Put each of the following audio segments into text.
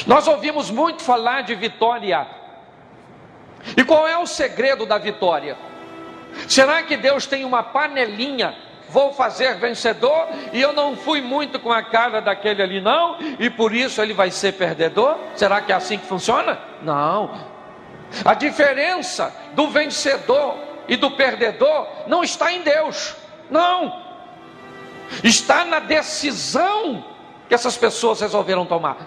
Nós ouvimos muito falar de vitória. E qual é o segredo da vitória? Será que Deus tem uma panelinha? Vou fazer vencedor e eu não fui muito com a cara daquele ali não, e por isso ele vai ser perdedor? Será que é assim que funciona? Não. A diferença do vencedor e do perdedor não está em Deus, não. Está na decisão que essas pessoas resolveram tomar.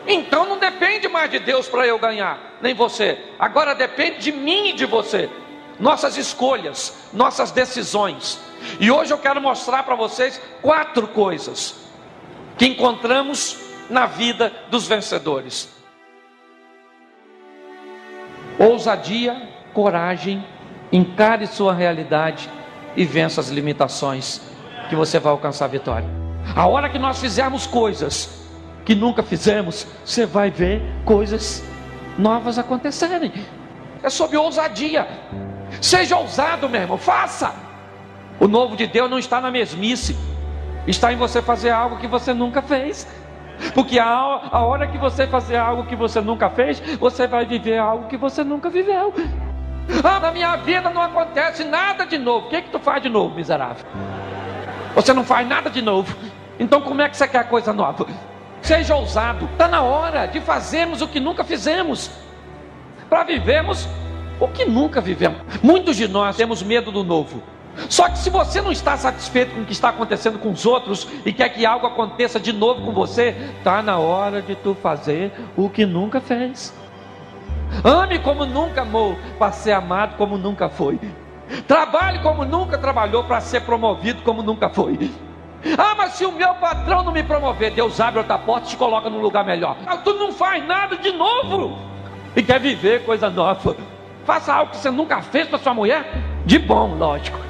Então não depende mais de Deus para eu ganhar, nem você. Agora depende de mim e de você. Nossas escolhas, nossas decisões. E hoje eu quero mostrar para vocês 4 coisas que encontramos na vida dos vencedores. Ousadia, coragem, encare sua realidade e vença as limitações, que você vai alcançar a vitória. A hora que nós fizermos coisas que nunca fizemos, você vai ver coisas novas acontecerem. É sobre ousadia. Seja ousado, meu irmão, faça. O novo de Deus não está na mesmice, está em você fazer algo que você nunca fez. Porque a hora que você fazer algo que você nunca fez, você vai viver algo que você nunca viveu. Na minha vida não acontece nada de novo. O que tu faz de novo, miserável? Você não faz nada de novo. Então como é que você quer coisa nova? Seja ousado. Está na hora de fazermos o que nunca fizemos, para vivermos o que nunca vivemos. Muitos de nós temos medo do novo. Só que se você não está satisfeito com o que está acontecendo com os outros e quer que algo aconteça de novo com você, está na hora de tu fazer o que nunca fez. Ame como nunca amou, para ser amado como nunca foi. Trabalhe como nunca trabalhou, para ser promovido como nunca foi. Mas se o meu patrão não me promover, Deus abre outra porta e te coloca num lugar melhor. Tu não faz nada de novo e quer viver coisa nova. Faça algo que você nunca fez para sua mulher, de bom, lógico.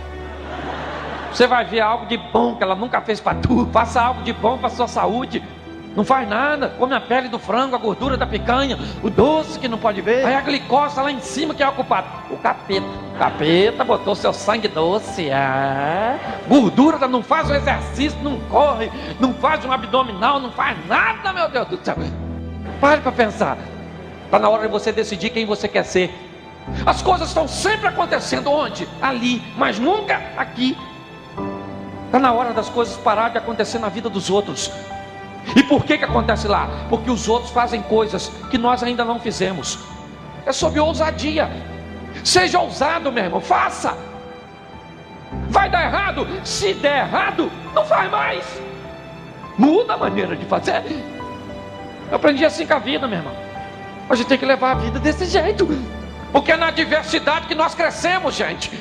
Você vai ver algo de bom que ela nunca fez para tu. Faça algo de bom para sua saúde. Não faz nada, come a pele do frango, a gordura da picanha, o doce que não pode ver. Aí a glicose lá em cima que é o culpado. O capeta. O capeta botou seu sangue doce. Gordura, não faz um exercício, não corre, não faz um abdominal, não faz nada, meu Deus do céu. Pare para pensar. Está na hora de você decidir quem você quer ser. As coisas estão sempre acontecendo onde? Ali, mas nunca aqui. Está na hora das coisas parar de acontecer na vida dos outros. E por que acontece lá? Porque os outros fazem coisas que nós ainda não fizemos. É sobre ousadia. Seja ousado, meu irmão, faça. Vai dar errado? Se der errado, não faz mais. Muda a maneira de fazer. Eu aprendi assim com a vida, meu irmão. A gente tem que levar a vida desse jeito. Porque é na adversidade que nós crescemos, gente.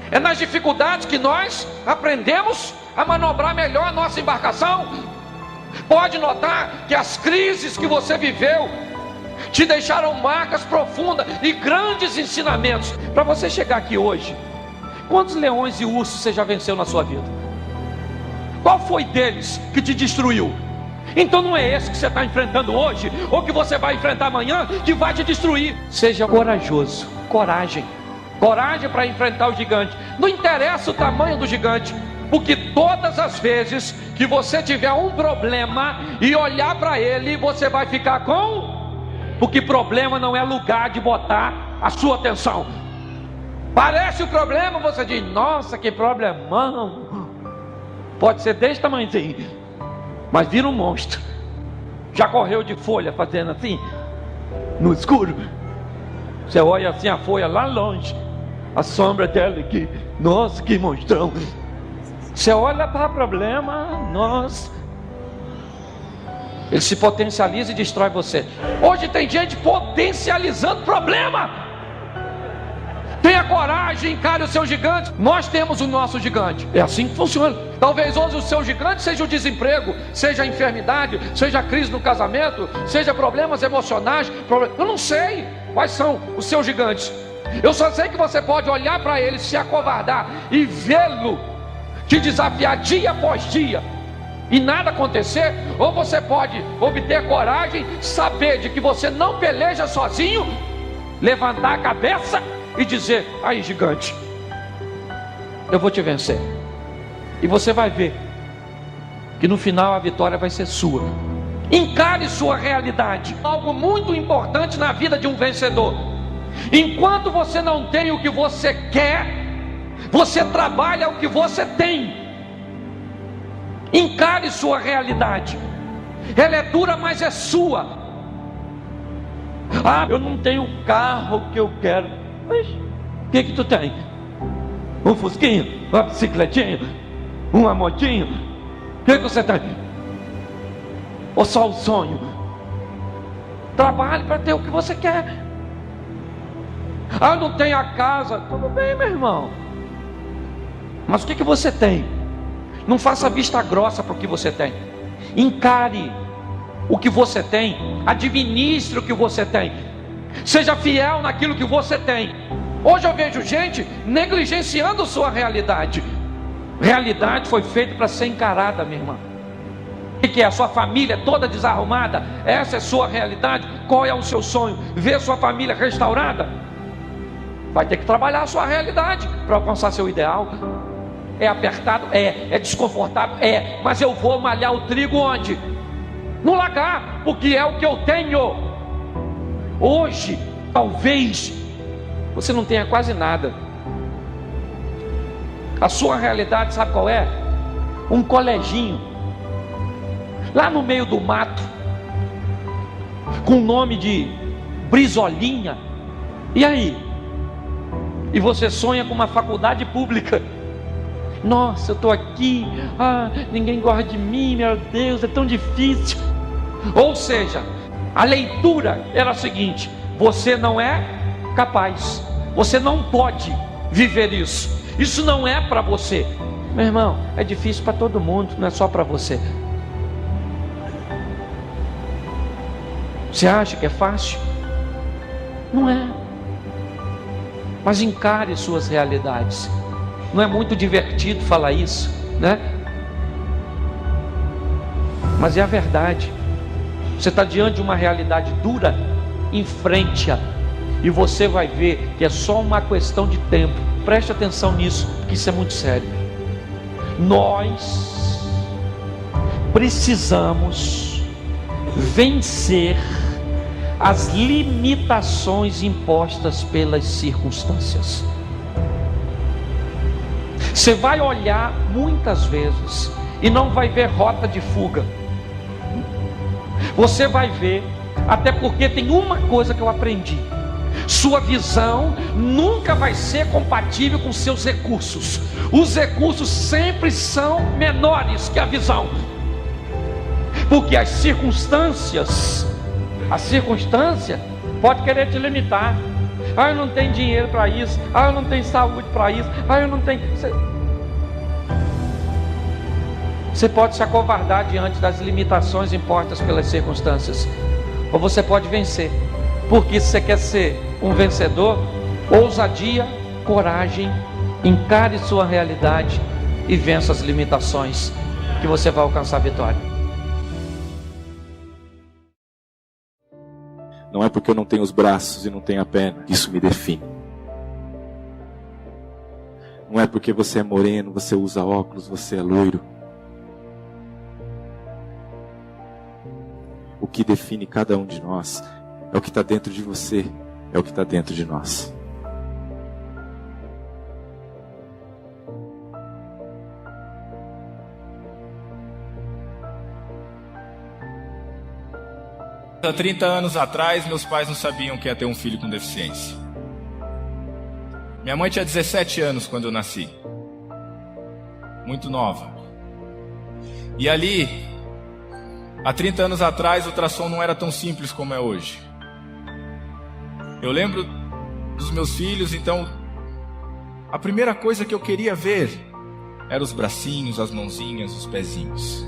É nas dificuldades que nós aprendemos a manobrar melhor a nossa embarcação. Pode notar que as crises que você viveu te deixaram marcas profundas e grandes ensinamentos. Para você chegar aqui hoje, quantos leões e ursos você já venceu na sua vida? Qual foi deles que te destruiu? Então não é esse que você está enfrentando hoje, ou que você vai enfrentar amanhã, que vai te destruir. Seja corajoso, coragem para enfrentar o gigante. Não interessa o tamanho do gigante, porque todas as vezes que você tiver um problema e olhar para ele, você vai ficar porque problema não é lugar de botar a sua atenção. Parece o problema, você diz, nossa, que problemão. Pode ser desse tamanhozinho, mas vira um monstro. Já correu de folha fazendo assim, no escuro? Você olha assim a folha lá longe, a sombra dela aqui, nossa, que monstrão. Você olha para o problema, nossa, ele se potencializa e destrói você. Hoje tem gente potencializando problema. Tenha coragem, encare o seu gigante. Nós temos o nosso gigante. É assim que funciona. Talvez hoje o seu gigante seja o desemprego, seja a enfermidade, seja a crise no casamento, seja problemas emocionais. Eu não sei quais são os seus gigantes. Eu só sei que você pode olhar para ele, se acovardar e vê-lo te desafiar dia após dia e nada acontecer. Ou você pode obter coragem, saber de que você não peleja sozinho, levantar a cabeça e dizer, aí gigante, eu vou te vencer. E você vai ver que no final a vitória vai ser sua. Encare sua realidade. Algo muito importante na vida de um vencedor. Enquanto você não tem o que você quer, você trabalha o que você tem. Encare sua realidade. Ela é dura, mas é sua. Ah, eu não tenho o carro que eu quero. Mas o que tu tem? Um fusquinha? Uma bicicletinha? Uma motinha? O que você tem? Ou só o sonho? Trabalhe para ter o que você quer. Ah, não tem a casa. Tudo bem, meu irmão. Mas o que você tem? Não faça vista grossa para o que você tem. Encare o que você tem. Administre o que você tem. Seja fiel naquilo que você tem. Hoje eu vejo gente negligenciando sua realidade. Realidade foi feita para ser encarada, minha irmã. O que é? A sua família toda desarrumada? Essa é a sua realidade? Qual é o seu sonho? Ver sua família restaurada? Vai ter que trabalhar a sua realidade para alcançar seu ideal. É apertado? É desconfortável? Mas eu vou malhar o trigo onde? No lagar, porque é o que eu tenho. Hoje, talvez você não tenha quase nada. A sua realidade sabe qual é? Um coleginho lá no meio do mato, com o nome de Brizolinha. E aí? E você sonha com uma faculdade pública. Nossa, eu estou aqui, ninguém gosta de mim, meu Deus, é tão difícil. Ou seja, a leitura era a seguinte: você não é capaz, você não pode viver isso, isso não é para você. Meu irmão, é difícil para todo mundo, não é só para você. Você acha que é fácil? Não é. Mas encare suas realidades. Não é muito divertido falar isso, né? Mas é a verdade. Você está diante de uma realidade dura, enfrente-a, e você vai ver que é só uma questão de tempo. Preste atenção nisso, porque isso é muito sério. Nós precisamos vencer as limitações impostas pelas circunstâncias. Você vai olhar muitas vezes e não vai ver rota de fuga. Você vai ver, até porque tem uma coisa que eu aprendi: sua visão nunca vai ser compatível com seus recursos. Os recursos sempre são menores que a visão, porque a circunstância pode querer te limitar. Eu não tenho dinheiro para isso. Eu não tenho saúde para isso. Eu não tenho. Você pode se acovardar diante das limitações impostas pelas circunstâncias, ou você pode vencer. Porque se você quer ser um vencedor, ousadia, coragem, encare sua realidade e vença as limitações, que você vai alcançar a vitória. Não é porque eu não tenho os braços e não tenho a perna que isso me define. Não é porque você é moreno, você usa óculos, você é loiro. O que define cada um de nós é o que está dentro de você, é o que está dentro de nós. Há 30 anos atrás, meus pais não sabiam o que ia ter um filho com deficiência. Minha mãe tinha 17 anos quando eu nasci. Muito nova. E ali, há 30 anos atrás, o ultrassom não era tão simples como é hoje. Eu lembro dos meus filhos, então a primeira coisa que eu queria ver eram os bracinhos, as mãozinhas, os pezinhos.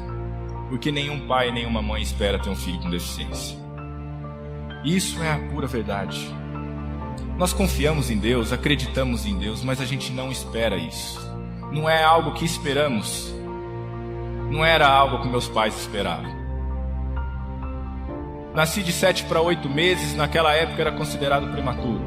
Porque nenhum pai, nenhuma mãe espera ter um filho com deficiência. Isso é a pura verdade. Nós confiamos em Deus, acreditamos em Deus, mas a gente não espera isso. Não é algo que esperamos. Não era algo que meus pais esperavam. Nasci de 7 para 8 meses, naquela época era considerado prematuro.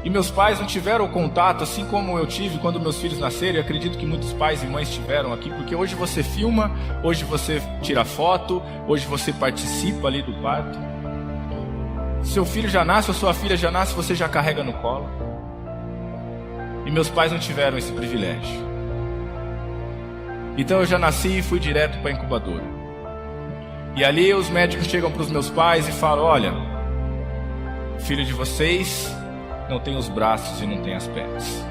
E meus pais não tiveram contato, assim como eu tive quando meus filhos nasceram, e acredito que muitos pais e mães tiveram aqui, porque hoje você filma, hoje você tira foto, hoje você participa ali do parto. Seu filho já nasce ou sua filha já nasce, você já carrega no colo. E meus pais não tiveram esse privilégio. Então eu já nasci e fui direto para a incubadora. E ali os médicos chegam para os meus pais e falam: olha, o filho de vocês não tem os braços e não tem as pernas.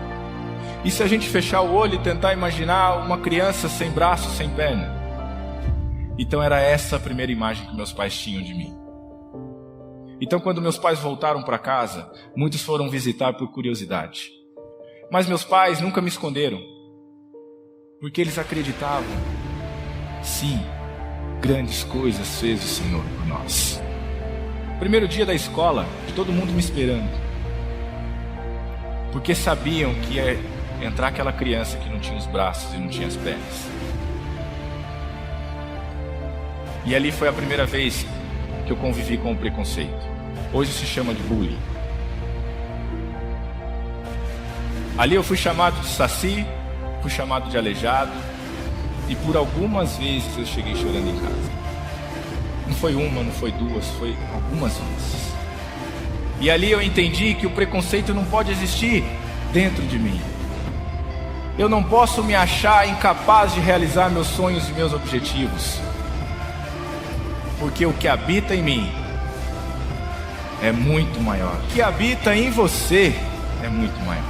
E se a gente fechar o olho e tentar imaginar uma criança sem braço, sem perna? Então era essa a primeira imagem que meus pais tinham de mim. Então quando meus pais voltaram para casa, muitos foram visitar por curiosidade. Mas meus pais nunca me esconderam, porque eles acreditavam: sim, grandes coisas fez o Senhor por nós. Primeiro dia da escola, todo mundo me esperando, porque sabiam que ia entrar aquela criança que não tinha os braços e não tinha as pernas. E ali foi a primeira vez que eu convivi com o preconceito. Hoje se chama de bullying. Ali eu fui chamado de saci, fui chamado de aleijado, e por algumas vezes eu cheguei chorando em casa. Não foi uma, não foi duas, foi algumas vezes. E ali eu entendi que o preconceito não pode existir dentro de mim. Eu não posso me achar incapaz de realizar meus sonhos e meus objetivos, porque o que habita em mim é muito maior. O que habita em você é muito maior.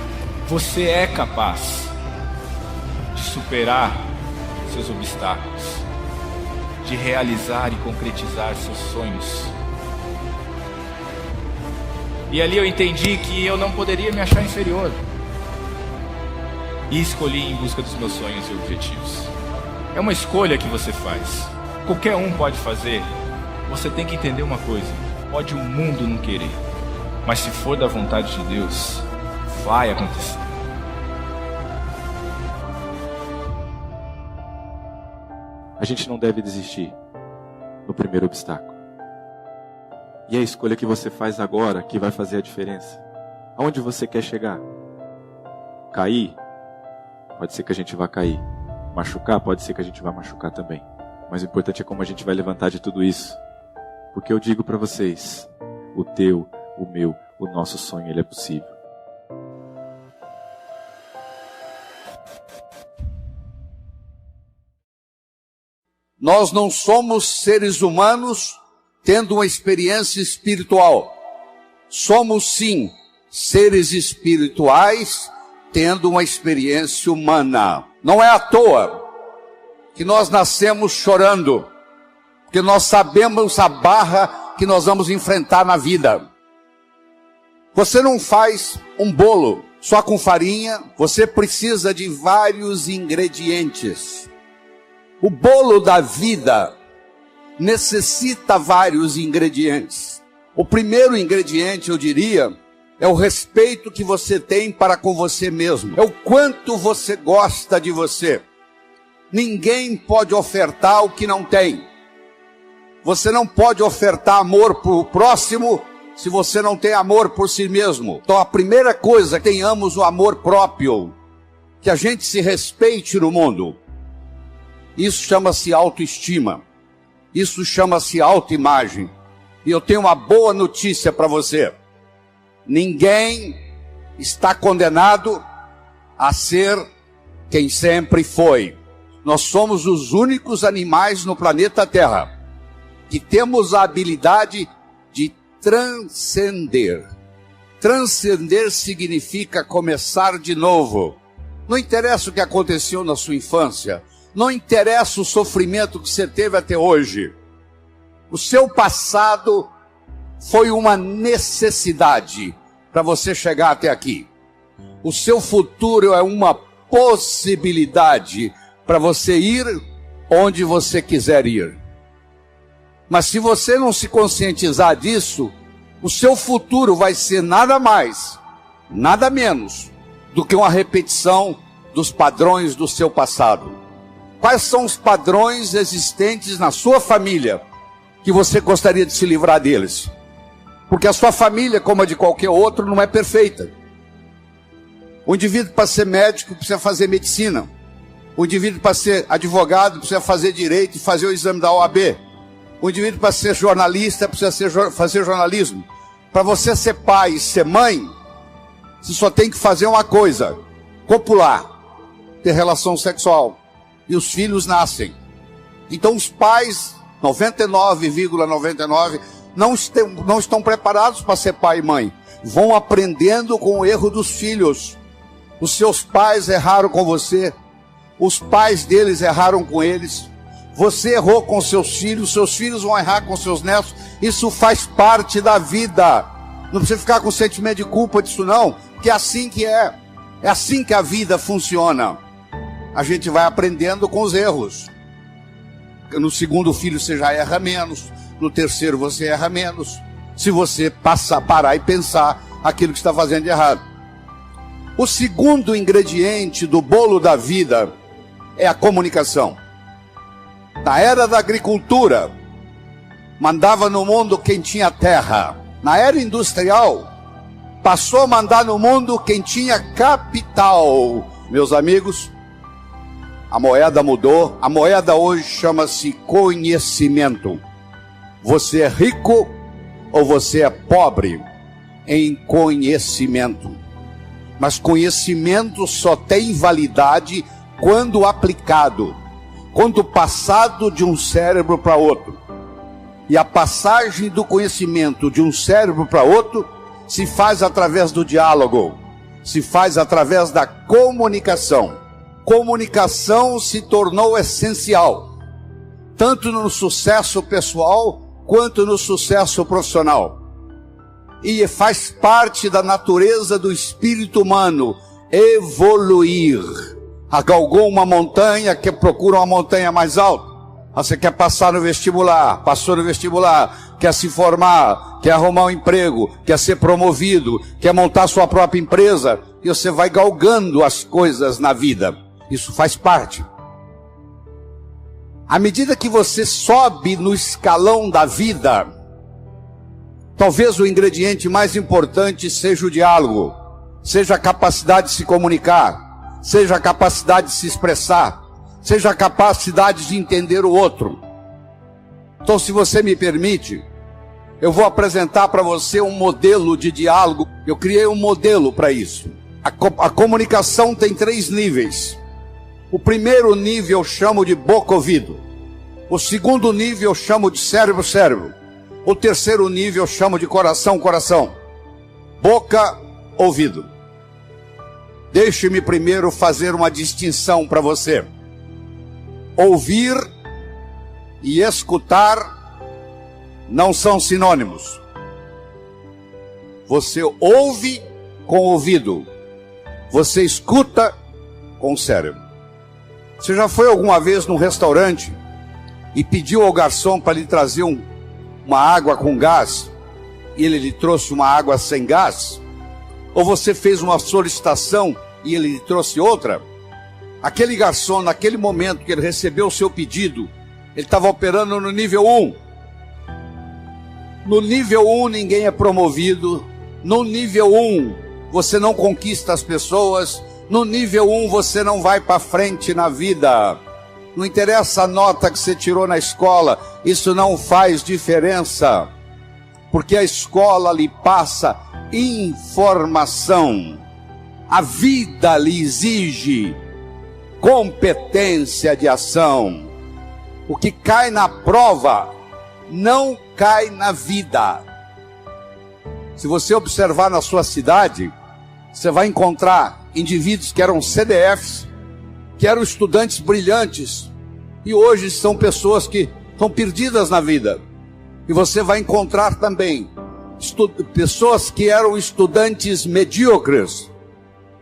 Você é capaz de superar seus obstáculos, de realizar e concretizar seus sonhos. E ali eu entendi que eu não poderia me achar inferior. E escolhi ir em busca dos meus sonhos e objetivos. É uma escolha que você faz. Qualquer um pode fazer. Você tem que entender uma coisa: pode o mundo não querer, mas se for da vontade de Deus, vai acontecer. A gente não deve desistir no primeiro obstáculo. E é a escolha que você faz agora que vai fazer a diferença. Aonde você quer chegar? Cair? Pode ser que a gente vá cair. Machucar? Pode ser que a gente vá machucar também. Mas o importante é como a gente vai levantar de tudo isso. Porque eu digo para vocês, o teu, o meu, o nosso sonho, ele é possível. Nós não somos seres humanos tendo uma experiência espiritual. Somos sim seres espirituais tendo uma experiência humana. Não é à toa que nós nascemos chorando, porque nós sabemos a barra que nós vamos enfrentar na vida. Você não faz um bolo só com farinha, você precisa de vários ingredientes. O bolo da vida necessita vários ingredientes. O primeiro ingrediente, eu diria, é o respeito que você tem para com você mesmo. É o quanto você gosta de você. Ninguém pode ofertar o que não tem. Você não pode ofertar amor para o próximo se você não tem amor por si mesmo. Então a primeira coisa, tenhamos o amor próprio. Que a gente se respeite no mundo. Isso chama-se autoestima. Isso chama-se autoimagem. E eu tenho uma boa notícia para você. Ninguém está condenado a ser quem sempre foi. Nós somos os únicos animais no planeta Terra que temos a habilidade de transcender. Transcender significa começar de novo. Não interessa o que aconteceu na sua infância. Não interessa o sofrimento que você teve até hoje. O seu passado foi uma necessidade para você chegar até aqui. O seu futuro é uma possibilidade para você ir onde você quiser ir. Mas se você não se conscientizar disso, o seu futuro vai ser nada mais, nada menos do que uma repetição dos padrões do seu passado. Quais são os padrões existentes na sua família que você gostaria de se livrar deles? Porque a sua família, como a de qualquer outro, não é perfeita. O indivíduo, para ser médico, precisa fazer medicina. O indivíduo, para ser advogado, precisa fazer direito e fazer o exame da OAB. O indivíduo, para ser jornalista, precisa fazer jornalismo. Para você ser pai e ser mãe, você só tem que fazer uma coisa: copular, ter relação sexual. E os filhos nascem. Então os pais, 99,99, não estão preparados para ser pai e mãe. Vão aprendendo com o erro dos filhos. Os seus pais erraram com você. Os pais deles erraram com eles. Você errou com seus filhos vão errar com seus netos. Isso faz parte da vida. Não precisa ficar com sentimento de culpa disso não, que é assim que é. É assim que a vida funciona. A gente vai aprendendo com os erros. No segundo filho você já erra menos. No terceiro você erra menos. Se você parar e pensar aquilo que está fazendo de errado. O segundo ingrediente do bolo da vida é a comunicação. Na era da agricultura, mandava no mundo quem tinha terra. Na era industrial, passou a mandar no mundo quem tinha capital. Meus amigos, a moeda mudou. A moeda hoje chama-se conhecimento. Você é rico ou você é pobre em conhecimento. Mas conhecimento só tem validade quando aplicado, quando passado de um cérebro para outro. E a passagem do conhecimento de um cérebro para outro se faz através do diálogo, se faz através da comunicação. Comunicação se tornou essencial, tanto no sucesso pessoal quanto no sucesso profissional. E faz parte da natureza do espírito humano evoluir. Galgou uma montanha, que procura uma montanha mais alta. Você quer passar no vestibular, passou no vestibular, quer se formar, quer arrumar um emprego, quer ser promovido, quer montar sua própria empresa, e você vai galgando as coisas na vida. Isso faz parte. À medida que você sobe no escalão da vida, talvez o ingrediente mais importante seja o diálogo, seja a capacidade de se comunicar, seja a capacidade de se expressar, seja a capacidade de entender o outro. Então, se você me permite, eu vou apresentar para você um modelo de diálogo. Eu criei um modelo para isso. A comunicação tem 3 níveis. O primeiro nível eu chamo de boca-ouvido. O segundo nível eu chamo de cérebro-cérebro. O terceiro nível eu chamo de coração-coração. Boca-ouvido. Deixe-me primeiro fazer uma distinção para você. Ouvir e escutar não são sinônimos. Você ouve com o ouvido. Você escuta com o cérebro. Você já foi alguma vez num restaurante e pediu ao garçom para lhe trazer uma água com gás e ele lhe trouxe uma água sem gás? Ou você fez uma solicitação e ele lhe trouxe outra? Aquele garçom, naquele momento que ele recebeu o seu pedido, ele estava operando no nível 1. No nível 1 ninguém é promovido. No nível 1 você não conquista as pessoas. No nível 1 você não vai para frente na vida. Não interessa a nota que você tirou na escola, isso não faz diferença. Porque a escola lhe passa informação. A vida lhe exige competência de ação. O que cai na prova não cai na vida. Se você observar na sua cidade, você vai encontrar indivíduos que eram CDFs, que eram estudantes brilhantes, e hoje são pessoas que estão perdidas na vida. E você vai encontrar também pessoas que eram estudantes medíocres,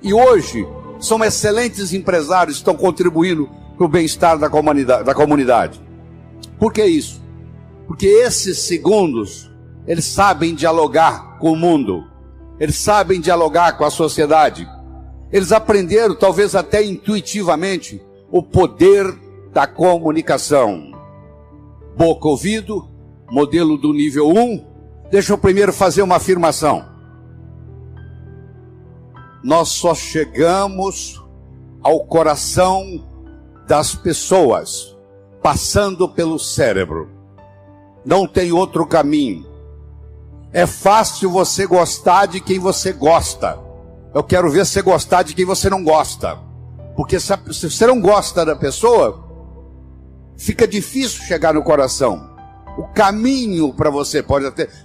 e hoje são excelentes empresários, estão contribuindo para o bem-estar da comunidade. Por que isso? Porque esses segundos, eles sabem dialogar com o mundo, eles sabem dialogar com a sociedade, eles aprenderam, talvez até intuitivamente, o poder da comunicação. Boca-ouvido, modelo do nível 1. Deixa eu primeiro fazer uma afirmação. nós só chegamos ao coração das pessoas, passando pelo cérebro. Não tem outro caminho. É fácil você gostar de quem você gosta. Eu quero ver você gostar de quem você não gosta. Porque se você não gosta da pessoa, fica difícil chegar no coração. O caminho para você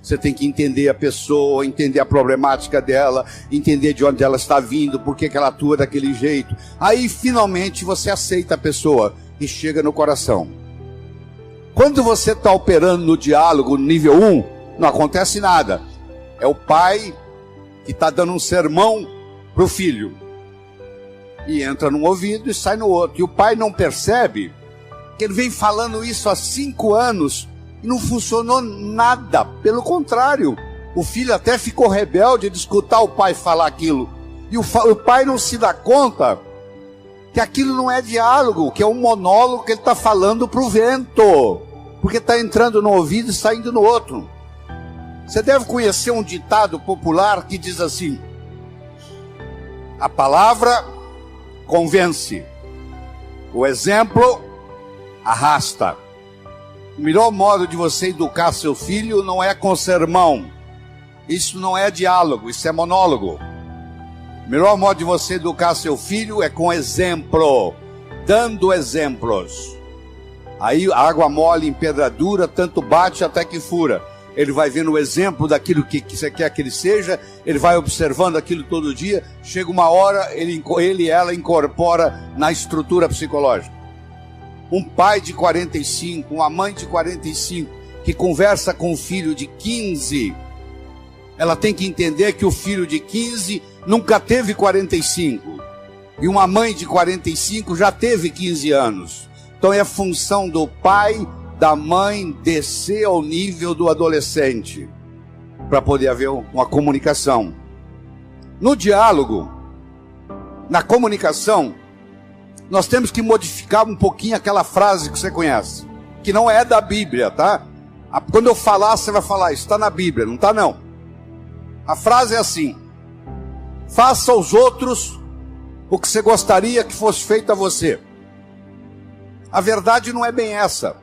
você tem que entender a pessoa, entender a problemática dela, entender de onde ela está vindo, por que ela atua daquele jeito. Aí finalmente você aceita a pessoa e chega no coração. Quando você está operando no diálogo nível 1, não acontece nada. É o pai que está dando um sermão para o filho. E entra num ouvido e sai no outro. E o pai não percebe que ele vem falando isso há 5 anos e não funcionou nada. Pelo contrário, o filho até ficou rebelde de escutar o pai falar aquilo. E o pai não se dá conta que aquilo não é diálogo, que é um monólogo que ele está falando para o vento. Porque está entrando no ouvido e saindo no outro. Você deve conhecer um ditado popular que diz assim: a palavra convence, o exemplo arrasta. O melhor modo de você educar seu filho não é com sermão. Isso não é diálogo, isso é monólogo. O melhor modo de você educar seu filho é com exemplo, dando exemplos. Aí a água mole em pedra dura, tanto bate até que fura. Ele vai vendo o exemplo daquilo que você quer que ele seja, ele vai observando aquilo todo dia, chega uma hora, ele e ela incorpora na estrutura psicológica. Um pai de 45, uma mãe de 45, que conversa com um filho de 15, ela tem que entender que o filho de 15 nunca teve 45, e uma mãe de 45 já teve 15 anos. Então é função do pai, da mãe, descer ao nível do adolescente, para poder haver uma comunicação. No diálogo, na comunicação, nós temos que modificar um pouquinho aquela frase que você conhece, que não é da Bíblia, tá? Quando eu falar, você vai falar, isso está na Bíblia, não está não. A frase é assim: faça aos outros o que você gostaria que fosse feito a você. A verdade não é bem essa.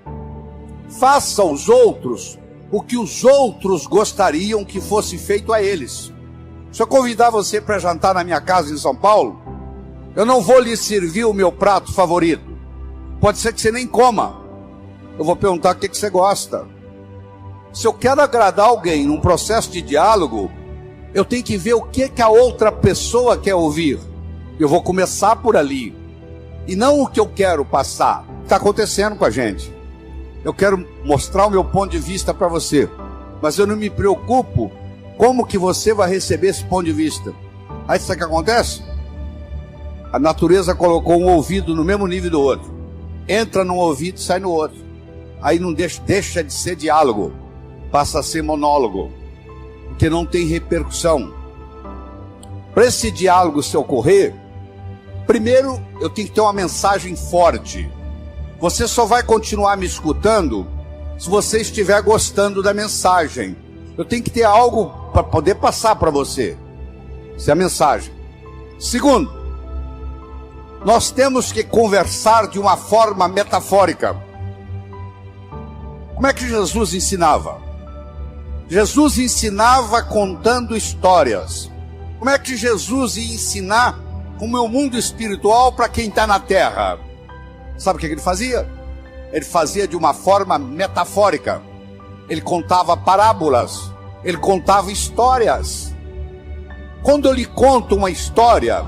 Faça aos outros o que os outros gostariam que fosse feito a eles. Se eu convidar você para jantar na minha casa em São Paulo, eu não vou lhe servir o meu prato favorito. Pode ser que você nem coma. Eu vou perguntar o que você gosta. Se eu quero agradar alguém num processo de diálogo, eu tenho que ver o que a outra pessoa quer ouvir. Eu vou começar por ali. E não o que eu quero passar. Está acontecendo com a gente. Eu quero mostrar o meu ponto de vista para você, mas eu não me preocupo como que você vai receber esse ponto de vista. Aí sabe o que acontece? A natureza colocou um ouvido no mesmo nível do outro. Entra num ouvido e sai no outro. Aí não deixa de ser diálogo, passa a ser monólogo, porque não tem repercussão. Para esse diálogo se ocorrer, primeiro eu tenho que ter uma mensagem forte. Você só vai continuar me escutando se você estiver gostando da mensagem. Eu tenho que ter algo para poder passar para você. Essa é a mensagem. Segundo, nós temos que conversar de uma forma metafórica. Como é que Jesus ensinava? Jesus ensinava contando histórias. Como é que Jesus ia ensinar como é o mundo espiritual para quem está na terra? Sabe o que ele fazia? Ele fazia de uma forma metafórica. Ele contava parábolas. Ele contava histórias. Quando eu lhe conto uma história,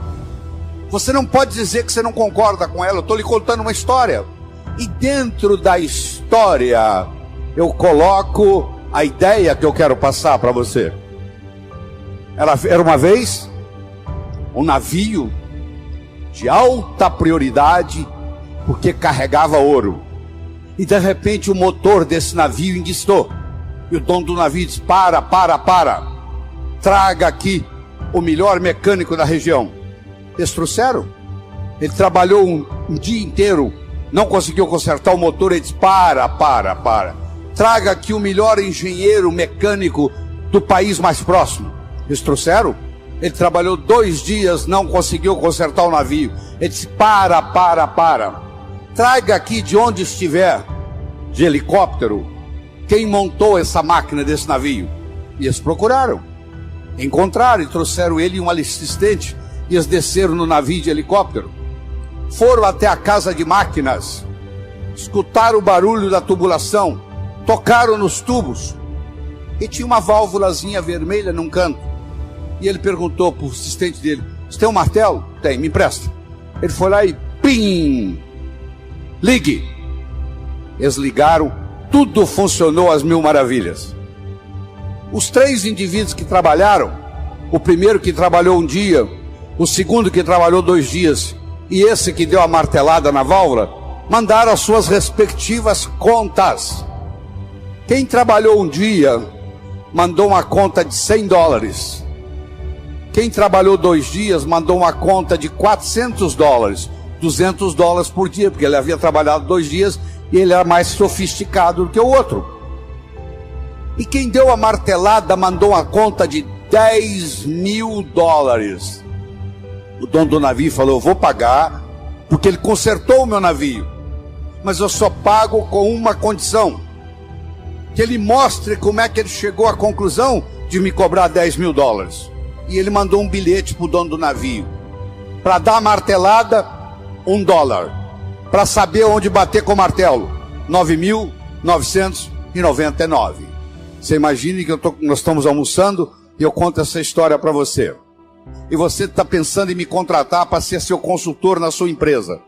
você não pode dizer que você não concorda com ela. Eu estou lhe contando uma história. E dentro da história, eu coloco a ideia que eu quero passar para você. Era uma vez um navio de alta prioridade, porque carregava ouro. E de repente o motor desse navio enguiçou. E o dono do navio disse: para. Traga aqui o melhor mecânico da região. Eles trouxeram. Ele trabalhou um dia inteiro, não conseguiu consertar o motor. Ele disse: para. Traga aqui o melhor engenheiro mecânico do país mais próximo. Eles trouxeram. Ele trabalhou 2 dias, não conseguiu consertar o navio. Ele disse, para. Traga aqui de onde estiver, de helicóptero, quem montou essa máquina desse navio. E eles procuraram, encontraram e trouxeram ele e um assistente. E eles desceram no navio de helicóptero. Foram até a casa de máquinas, escutaram o barulho da tubulação, tocaram nos tubos. E tinha uma válvulazinha vermelha num canto. E ele perguntou para o assistente dele, você tem um martelo? Tem, me empresta. Ele foi lá e pim! Ligue! Eles ligaram, tudo funcionou às mil maravilhas. Os 3 indivíduos que trabalharam, o primeiro que trabalhou 1 dia, o segundo que trabalhou 2 dias, e esse que deu a martelada na válvula, mandaram as suas respectivas contas. Quem trabalhou 1 dia, mandou uma conta de $100. Quem trabalhou 2 dias, mandou uma conta de $400, $200 por dia, porque ele havia trabalhado 2 dias e ele era mais sofisticado do que o outro. E quem deu a martelada mandou uma conta de $10.000. O dono do navio falou, eu vou pagar, porque ele consertou o meu navio, mas eu só pago com uma condição, que ele mostre como é que ele chegou à conclusão de me cobrar $10.000. E ele mandou um bilhete para o dono do navio, para dar a martelada, $1, para saber onde bater com o martelo, 9.999. Você imagine que nós estamos almoçando e eu conto essa história para você. E você está pensando em me contratar para ser seu consultor na sua empresa.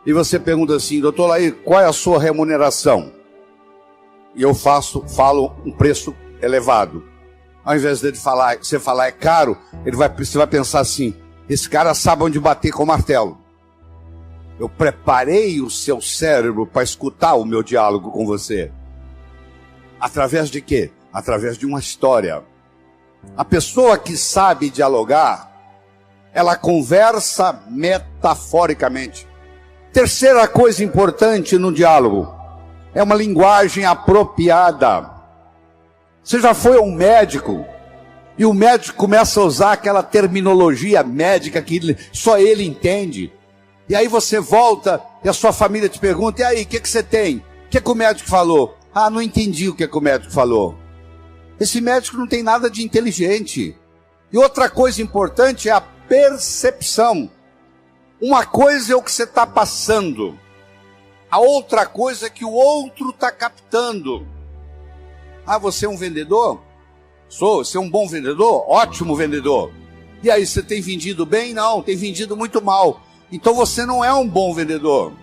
E você pergunta assim, doutor Laí, qual é a sua remuneração? E eu falo um preço elevado. Ao invés de você falar é caro, você vai pensar assim, esse cara sabe onde bater com o martelo. Eu preparei o seu cérebro para escutar o meu diálogo com você. Através de quê? Através de uma história. A pessoa que sabe dialogar, ela conversa metaforicamente. Terceira coisa importante no diálogo, é uma linguagem apropriada. Você já foi a um médico, e o médico começa a usar aquela terminologia médica que só ele entende. E aí você volta, e a sua família te pergunta, e aí, o que você tem? O que o médico falou? Ah, não entendi o que o médico falou. Esse médico não tem nada de inteligente. E outra coisa importante é a percepção. Uma coisa é o que você está passando, a outra coisa é que o outro está captando. Ah, você é um vendedor? Sou. Você é um bom vendedor? Ótimo vendedor. E aí, você tem vendido bem? Não, tem vendido muito mal. Então você não é um bom vendedor.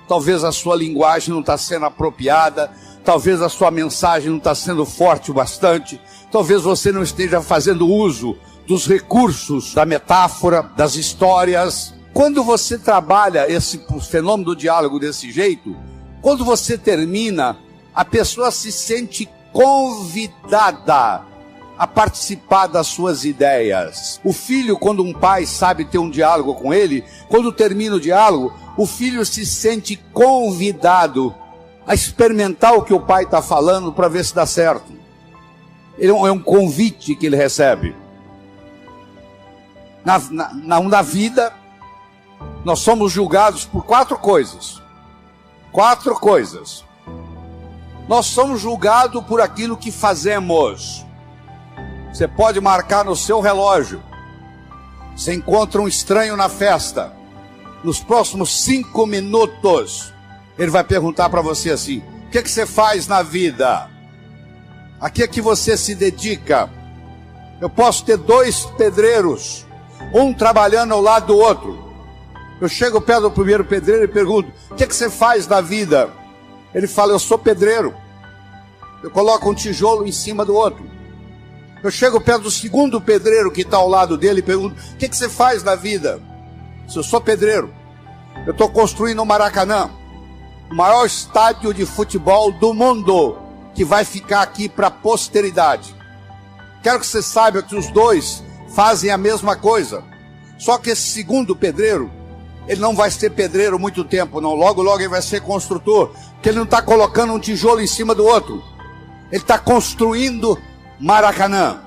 Talvez a sua linguagem não está sendo apropriada, talvez a sua mensagem não está sendo forte o bastante, talvez você não esteja fazendo uso dos recursos, da metáfora, das histórias. Quando você trabalha esse fenômeno do diálogo desse jeito, quando você termina, a pessoa se sente convidada a participar das suas ideias. O filho, quando um pai sabe ter um diálogo com ele, quando termina o diálogo, o filho se sente convidado a experimentar o que o pai está falando para ver se dá certo. É um convite que ele recebe. Na vida, nós somos julgados por 4 coisas. 4 coisas. Nós somos julgados por aquilo que fazemos. Você pode marcar no seu relógio. Você encontra um estranho na festa. Nos próximos 5 minutos, ele vai perguntar para você assim: o que você faz na vida? A que é que você se dedica? Eu posso ter 2 pedreiros, um trabalhando ao lado do outro. Eu chego perto do primeiro pedreiro e pergunto: o que você faz na vida? Ele fala: eu sou pedreiro. Eu coloco um tijolo em cima do outro. Eu chego perto do segundo pedreiro que está ao lado dele e pergunto: o que você faz na vida? Eu sou pedreiro. Eu estou construindo o Maracanã, o maior estádio de futebol do mundo, que vai ficar aqui para a posteridade. Quero que você saiba que os 2 fazem a mesma coisa. Só que esse segundo pedreiro, ele não vai ser pedreiro muito tempo, não. Logo, logo ele vai ser construtor, porque ele não está colocando um tijolo em cima do outro. Ele está construindo Maracanã.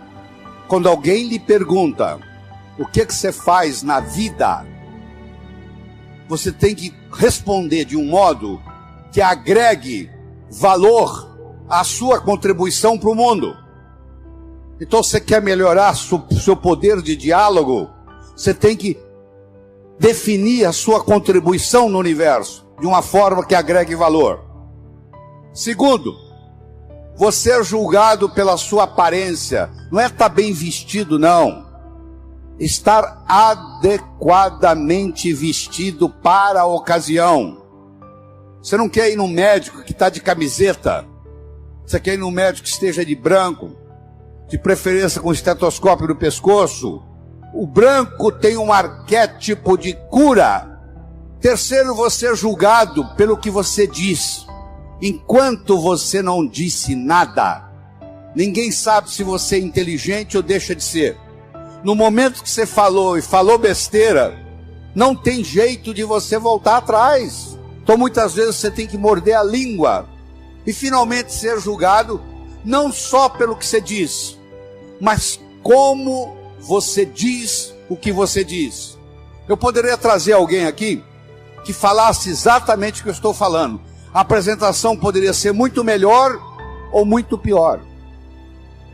Quando alguém lhe pergunta: o que você faz na vida, você tem que responder de um modo que agregue valor à sua contribuição para o mundo. Então, você quer melhorar seu poder de diálogo, você tem que definir a sua contribuição no universo de uma forma que agregue valor. Segundo, você é julgado pela sua aparência. Não é estar bem vestido, não. Estar adequadamente vestido para a ocasião. Você não quer ir num médico que está de camiseta. Você quer ir num médico que esteja de branco, de preferência com estetoscópio no pescoço. O branco tem um arquétipo de cura. Terceiro, você é julgado pelo que você diz. Enquanto você não disse nada, ninguém sabe se você é inteligente ou deixa de ser. No momento que você falou e falou besteira, não tem jeito de você voltar atrás. Então muitas vezes você tem que morder a língua e finalmente ser julgado, não só pelo que você diz, mas como você diz o que você diz. Eu poderia trazer alguém aqui que falasse exatamente o que eu estou falando. A apresentação poderia ser muito melhor ou muito pior.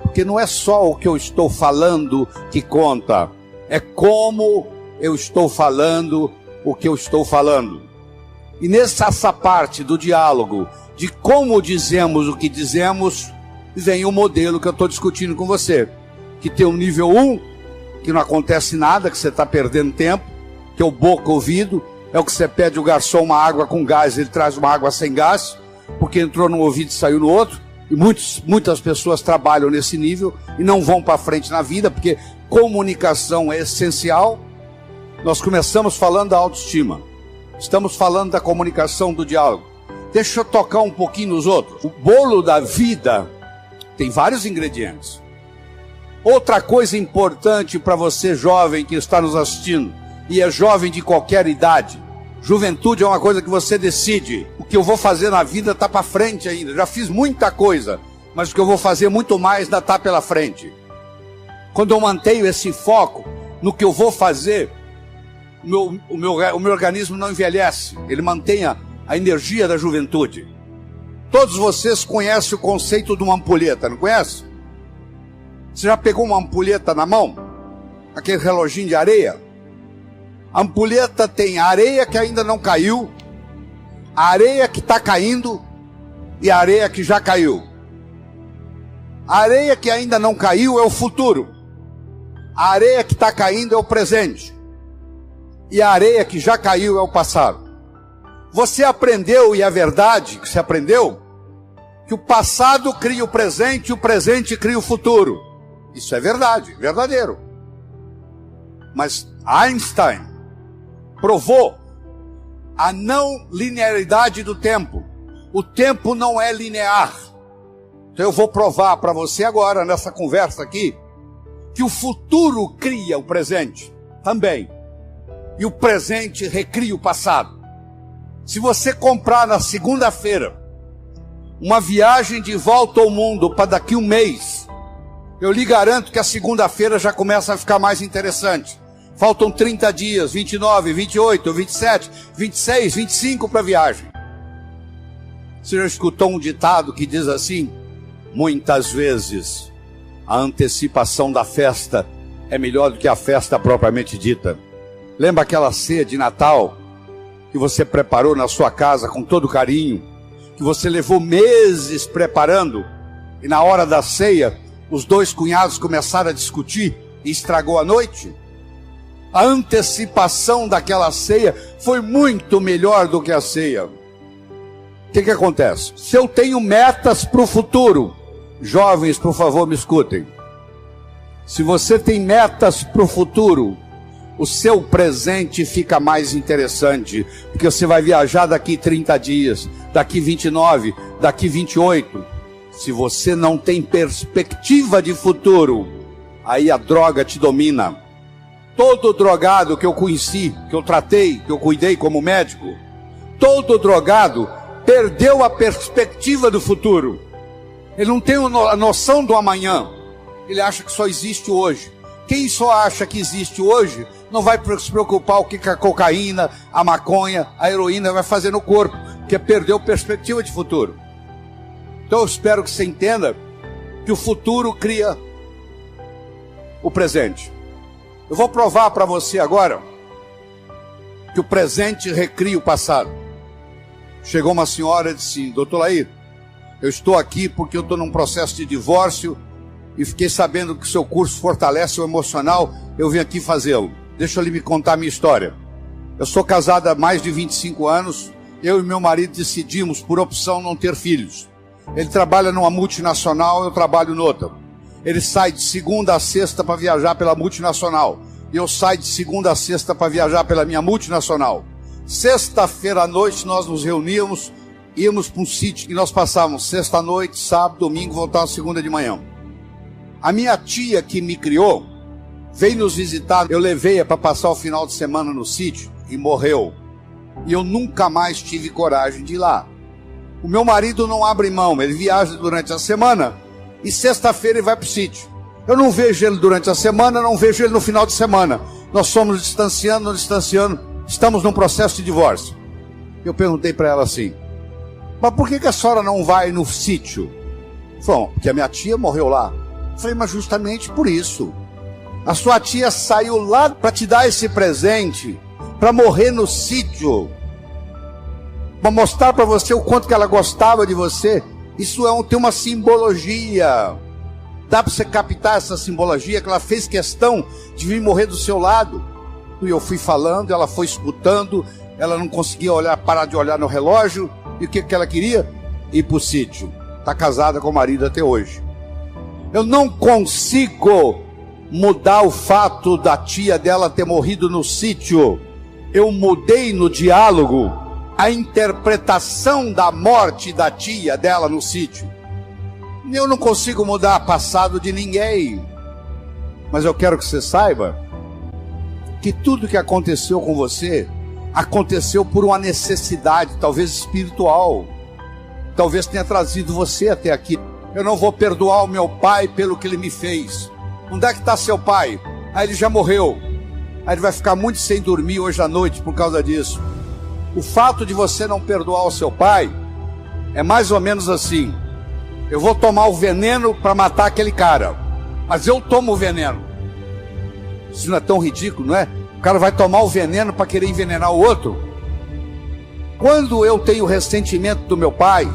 Porque não é só o que eu estou falando que conta, é como eu estou falando o que eu estou falando. E nessa parte do diálogo, de como dizemos o que dizemos, vem o modelo que eu estou discutindo com você. Que tem um nível 1, que não acontece nada, que você está perdendo tempo, que é o boca-ouvido. É o que você pede o garçom uma água com gás, ele traz uma água sem gás, porque entrou num ouvido e saiu no outro. E muitas pessoas trabalham nesse nível e não vão para frente na vida, porque comunicação é essencial. Nós começamos falando da autoestima, estamos falando da comunicação, do diálogo. Deixa eu tocar um pouquinho nos outros. O bolo da vida tem vários ingredientes. Outra coisa importante para você jovem que está nos assistindo, e é jovem de qualquer idade, juventude é uma coisa que você decide. O que eu vou fazer na vida está para frente ainda. Já fiz muita coisa, mas o que eu vou fazer muito mais ainda está pela frente. Quando eu mantenho esse foco no que eu vou fazer, o meu organismo não envelhece. Ele mantém a energia da juventude. Todos vocês conhecem o conceito de uma ampulheta, não conhece? Você já pegou uma ampulheta na mão? Aquele reloginho de areia? A ampulheta tem a areia que ainda não caiu, a areia que está caindo e a areia que já caiu. A areia que ainda não caiu é o futuro. A areia que está caindo é o presente. E a areia que já caiu é o passado. Você aprendeu, e é verdade que você aprendeu, que o passado cria o presente e o presente cria o futuro. Isso é verdade, verdadeiro. Mas Einstein provou a não linearidade do tempo. O tempo não é linear. Então eu vou provar para você agora, nessa conversa aqui, que o futuro cria o presente também. E o presente recria o passado. Se você comprar na segunda-feira uma viagem de volta ao mundo para daqui um mês, eu lhe garanto que a segunda-feira já começa a ficar mais interessante. Faltam 30 dias, 29, 28, 27, 26, 25 para a viagem. Você já escutou um ditado que diz assim: muitas vezes a antecipação da festa é melhor do que a festa propriamente dita. Lembra aquela ceia de Natal que você preparou na sua casa com todo carinho, que você levou meses preparando, e na hora da ceia os dois cunhados começaram a discutir e estragou a noite? A antecipação daquela ceia foi muito melhor do que a ceia. O que acontece? Se eu tenho metas para o futuro, jovens, por favor, me escutem. Se você tem metas para o futuro, o seu presente fica mais interessante, porque você vai viajar daqui 30 dias, daqui 29, daqui 28. Se você não tem perspectiva de futuro, aí a droga te domina. Todo drogado que eu conheci, que eu tratei, que eu cuidei como médico, todo drogado perdeu a perspectiva do futuro. Ele não tem a noção do amanhã. Ele acha que só existe hoje. Quem só acha que existe hoje não vai se preocupar o que a cocaína, a maconha, a heroína vai fazer no corpo, porque perdeu perspectiva de futuro. Então eu espero que você entenda que o futuro cria o presente. Eu vou provar para você agora que o presente recria o passado. Chegou uma senhora e disse: doutor Laí, eu estou aqui porque eu estou num processo de divórcio e fiquei sabendo que o seu curso fortalece o emocional, eu vim aqui fazê-lo. Deixa eu lhe me contar a minha história. Eu sou casado há mais de 25 anos, eu e meu marido decidimos, por opção, não ter filhos. Ele trabalha numa multinacional, eu trabalho noutra. Ele sai de segunda a sexta para viajar pela multinacional. E eu saio de segunda a sexta para viajar pela minha multinacional. Sexta-feira à noite nós nos reuníamos, íamos para um sítio que nós passávamos sexta-noite, sábado, domingo, voltávamos segunda de manhã. A minha tia que me criou veio nos visitar, eu levei-a para passar o final de semana no sítio e morreu. E eu nunca mais tive coragem de ir lá. O meu marido não abre mão, ele viaja durante a semana e sexta-feira ele vai para o sítio. Eu não vejo ele durante a semana, não vejo ele no final de semana. Nós somos distanciando, estamos num processo de divórcio. Eu perguntei para ela assim: mas por que a senhora não vai no sítio? Falou: porque a minha tia morreu lá. Eu falei: mas justamente por isso. A sua tia saiu lá para te dar esse presente, para morrer no sítio, para mostrar para você o quanto que ela gostava de você. Isso tem uma simbologia. Dá para você captar essa simbologia, que ela fez questão de vir morrer do seu lado. E eu fui falando, ela foi escutando, ela não conseguia parar de olhar no relógio. E o que ela queria? Ir para o sítio. Está casada com o marido até hoje. Eu não consigo mudar o fato da tia dela ter morrido no sítio. Eu mudei no diálogo a interpretação da morte da tia dela no sítio. Eu não consigo mudar o passado de ninguém. Mas eu quero que você saiba que tudo que aconteceu com você aconteceu por uma necessidade, talvez espiritual. Talvez tenha trazido você até aqui. Eu não vou perdoar o meu pai pelo que ele me fez. Onde é que está seu pai? Ah, ele já morreu. Aí ele vai ficar muito sem dormir hoje à noite por causa disso. O fato de você não perdoar o seu pai é mais ou menos assim: eu vou tomar o veneno para matar aquele cara, mas eu tomo o veneno. Isso não é tão ridículo, não é? O cara vai tomar o veneno para querer envenenar o outro. Quando eu tenho ressentimento do meu pai,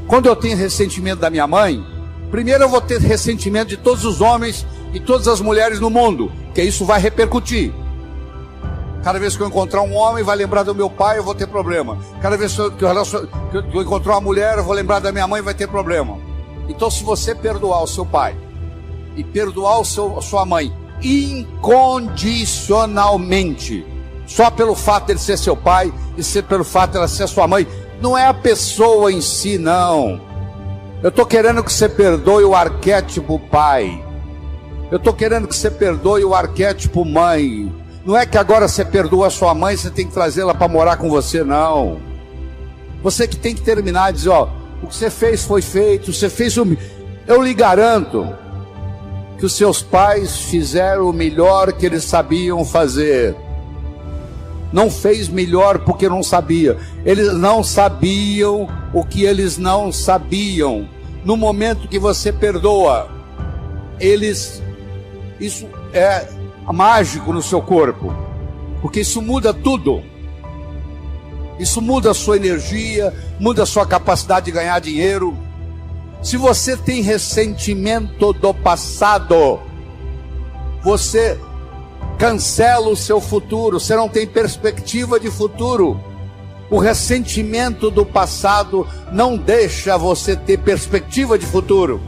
quando eu tenho ressentimento da minha mãe, primeiro eu vou ter ressentimento de todos os homens e todas as mulheres no mundo, que isso vai repercutir. Cada vez que eu encontrar um homem, vai lembrar do meu pai, eu vou ter problema. Cada vez que eu encontrar uma mulher, eu vou lembrar da minha mãe, vai ter problema. Então, se você perdoar o seu pai e perdoar a sua mãe incondicionalmente, só pelo fato de ele ser seu pai e pelo fato de ela ser sua mãe, não é a pessoa em si, não. Eu estou querendo que você perdoe o arquétipo pai. Eu estou querendo que você perdoe o arquétipo mãe. Não é que agora você perdoa a sua mãe, você tem que trazê-la para morar com você, não. Você que tem que terminar e dizer: ó, o que você fez foi feito, você fez o... Eu lhe garanto que os seus pais fizeram o melhor que eles sabiam fazer. Não fez melhor porque não sabia. Eles não sabiam o que eles não sabiam. No momento que você perdoa, isso é mágico no seu corpo, porque isso muda tudo. Isso muda a sua energia, muda a sua capacidade de ganhar dinheiro. Se você tem ressentimento do passado, você cancela o seu futuro, você não tem perspectiva de futuro. O ressentimento do passado não deixa você ter perspectiva de futuro.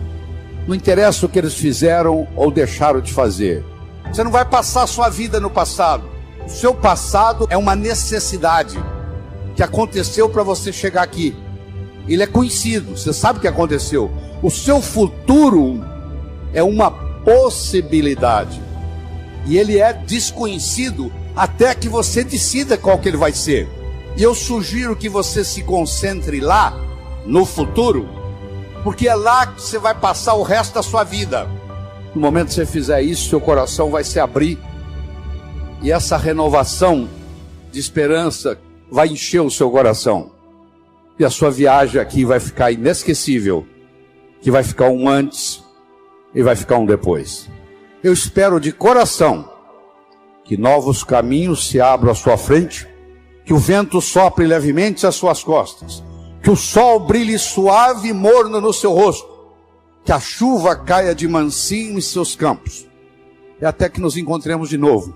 Não interessa o que eles fizeram ou deixaram de fazer. Você não vai passar a sua vida no passado. O seu passado é uma necessidade que aconteceu para você chegar aqui. Ele é conhecido, você sabe o que aconteceu. O seu futuro é uma possibilidade. E ele é desconhecido até que você decida qual que ele vai ser. E eu sugiro que você se concentre lá, no futuro, porque é lá que você vai passar o resto da sua vida. No momento que você fizer isso, seu coração vai se abrir. E essa renovação de esperança vai encher o seu coração. E a sua viagem aqui vai ficar inesquecível. Que vai ficar um antes e vai ficar um depois. Eu espero de coração que novos caminhos se abram à sua frente, que o vento sopre levemente às suas costas, que o sol brilhe suave e morno no seu rosto, que a chuva caia de mansinho em seus campos, e até que nos encontremos de novo.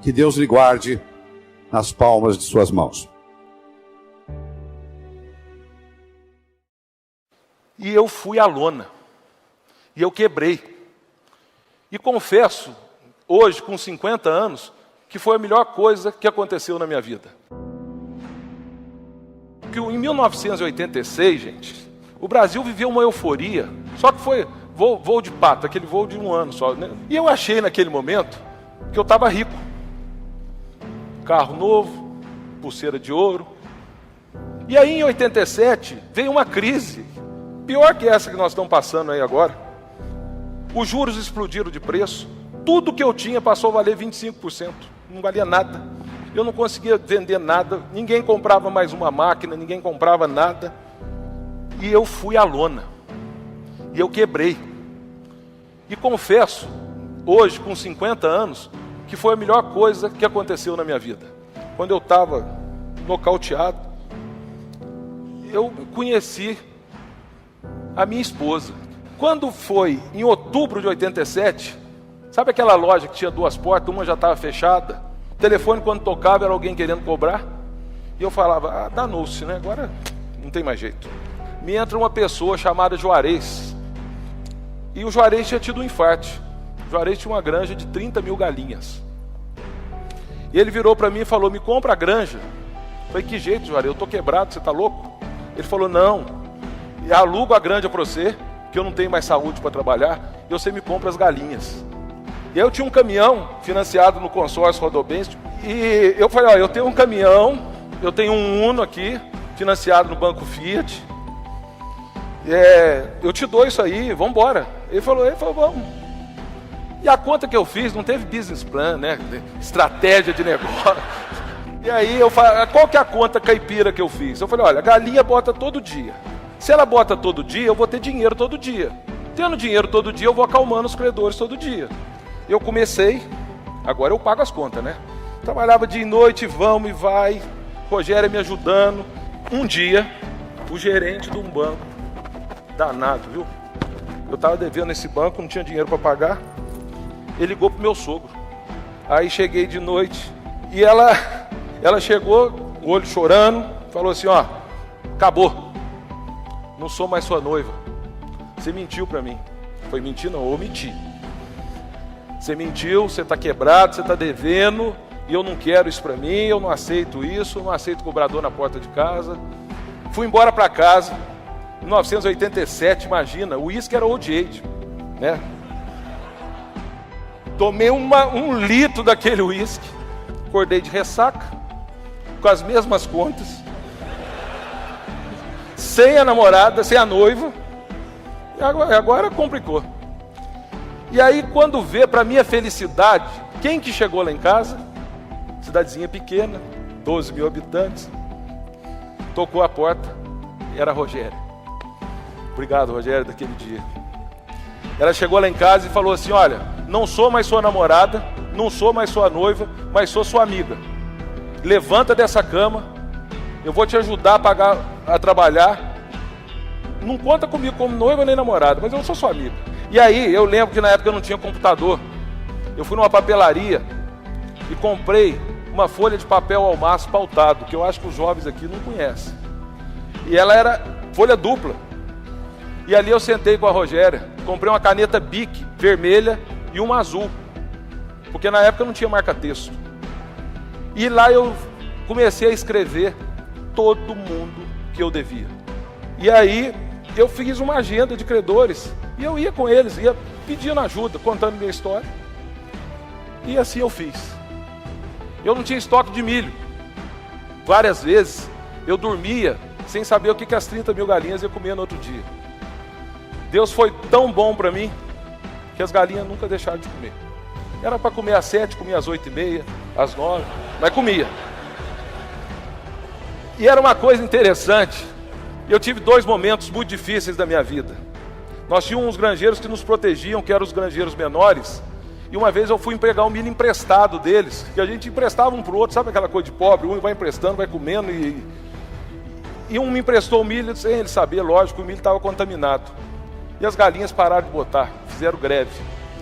Que Deus lhe guarde nas palmas de suas mãos. E eu fui à lona. E eu quebrei. E confesso, hoje, com 50 anos, que foi a melhor coisa que aconteceu na minha vida. Porque em 1986, gente, o Brasil viveu uma euforia. Só que foi voo de pato, aquele voo de um ano só, né? E eu achei naquele momento que eu estava rico. Carro novo, pulseira de ouro. E aí em 87 veio uma crise, pior que essa que nós estamos passando aí agora. Os juros explodiram de preço. Tudo que eu tinha passou a valer 25%. Não valia nada. Eu não conseguia vender nada. Ninguém comprava mais uma máquina, ninguém comprava nada. E eu fui à lona. E eu quebrei. E confesso, hoje, com 50 anos, que foi a melhor coisa que aconteceu na minha vida. Quando eu estava nocauteado, eu conheci a minha esposa. Quando foi em outubro de 87, sabe aquela loja que tinha duas portas, uma já estava fechada? O telefone, quando tocava, era alguém querendo cobrar. E eu falava, danou-se, né? Agora não tem mais jeito. Me entra uma pessoa chamada Juarez. E o Juarez tinha tido um infarto. O Juarez tinha uma granja de 30 mil galinhas. E ele virou para mim e falou, me compra a granja. Eu falei, que jeito, Juarez? Eu estou quebrado, você está louco? Ele falou, não, eu alugo a granja para você, que eu não tenho mais saúde para trabalhar, e você me compra as galinhas. E aí eu tinha um caminhão financiado no consórcio Rodobens, e eu falei, eu tenho um caminhão, eu tenho um Uno aqui, financiado no Banco Fiat, eu te dou isso aí, vamos embora. Ele falou, vamos. E a conta que eu fiz, não teve business plan, né? Estratégia de negócio. E aí eu falei, qual que é a conta caipira que eu fiz? Eu falei, olha, a galinha bota todo dia. Se ela bota todo dia, eu vou ter dinheiro todo dia. Tendo dinheiro todo dia, eu vou acalmando os credores todo dia. Eu comecei, agora eu pago as contas, né? Trabalhava dia e noite, vamos e vai. Rogério me ajudando. Um dia, o gerente de um banco, danado, viu? Eu estava devendo nesse banco, não tinha dinheiro para pagar. Ele ligou pro meu sogro. Aí cheguei de noite e ela chegou, o olho chorando, falou assim, acabou. Não sou mais sua noiva. Você mentiu para mim. Foi mentir não, eu omiti. Você mentiu, você está quebrado, você está devendo, e eu não quero isso para mim, eu não aceito isso, eu não aceito cobrador na porta de casa. Fui embora para casa. Em 1987, imagina, o uísque era Old Age, né? Tomei um litro daquele uísque, acordei de ressaca, com as mesmas contas, sem a namorada, sem a noiva, e agora complicou. E aí, quando vê, para minha felicidade, quem que chegou lá em casa? Cidadezinha pequena, 12 mil habitantes, tocou a porta, era a Rogéria. Obrigado, Rogério, daquele dia. Ela chegou lá em casa e falou assim, olha, não sou mais sua namorada, não sou mais sua noiva, mas sou sua amiga. Levanta dessa cama, eu vou te ajudar a trabalhar. Não conta comigo como noiva nem namorada, mas eu sou sua amiga. E aí, eu lembro que na época eu não tinha computador. Eu fui numa papelaria e comprei uma folha de papel almaço pautado, que eu acho que os jovens aqui não conhecem. E ela era folha dupla. E ali eu sentei com a Rogéria, comprei uma caneta Bic vermelha e uma azul, porque na época não tinha marca-texto. E lá eu comecei a escrever todo mundo que eu devia. E aí eu fiz uma agenda de credores, e eu ia com eles, ia pedindo ajuda, contando minha história. E assim eu fiz. Eu não tinha estoque de milho. Várias vezes eu dormia sem saber o que as 30 mil galinhas ia comer no outro dia. Deus foi tão bom para mim, que as galinhas nunca deixaram de comer. Era para comer às 7, comia às 8h30, às 9, mas comia. E era uma coisa interessante. Eu tive 2 momentos muito difíceis da minha vida. Nós tínhamos uns granjeiros que nos protegiam, que eram os granjeiros menores. E uma vez eu fui pegar um milho emprestado deles, que a gente emprestava um para o outro, sabe aquela coisa de pobre? Um vai emprestando, vai comendo e um me emprestou o milho, sem ele saber, lógico, o milho estava contaminado. E as galinhas pararam de botar, fizeram greve.